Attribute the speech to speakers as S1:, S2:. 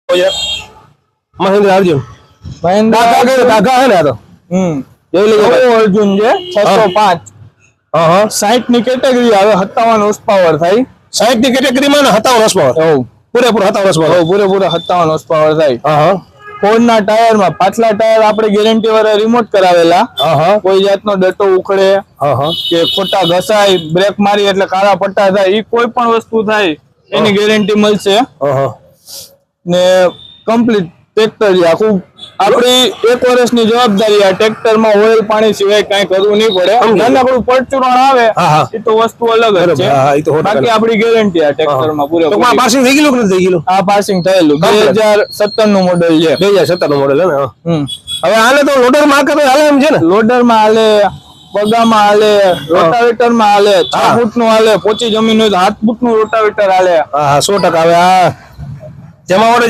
S1: મહેન્દ્ર અર્જુન કાકા હે ને આ તો જોઈ લેજો
S2: અર્જુન છે 605 60 ની કેટેગરી આવે 57 હોર્સ પાવર થાય
S1: 60 ની કેટેગરીમાં ને 57 હોર્સ પાવર પૂરેપૂરો 57 હોર્સ પાવર
S2: પૂરેપૂરો 57 હોર્સ પાવર થાય ફોર્ડ ના ટાયર માં પાછલા ટાયર આપણે ગેરંટી વાળા રિમોટ કરાવેલા કોઈ જાતનો ડટો ઉખડે કે ખોટા ઘસાય બ્રેક મારી એટલે કાળા પટ્ટા થાય ઈ કોઈ પણ વસ્તુ થાય એની ગેરંટી મળશે ને કમ્પ્લીટ ટ્રેક્ટર આખું આપણી 1 વર્ષની જવાબદારી આ ટ્રેક્ટર માં ઓઇલ પાણી સિવાય કઈ કરવું નહીં પડે નાનકડું પરચુરણ આવે એ તો વસ્તુ અલગ જ છે બાકી આપણી ગેરંટી આ ટ્રેક્ટર માં પૂરેપૂરી
S1: પાસિંગ થઈ ગયેલું કે નથી થઈ ગયેલું
S2: આ પાસિંગ થયેલું 2017 નું મોડેલ છે
S1: 2017 નું મોડેલ છે ને હવે હાલે તો લોડર માં કે હાલે એમ છે ને
S2: લોડર માં હાલે પગામાં હાલે રોટાવેટર માં હાલે 6 ફૂટ નું હાલે પોચી જમીન હોય તો 7 ફૂટ નું રોટાવેટર હાલે
S1: 100% હવે આ જેમાં વડે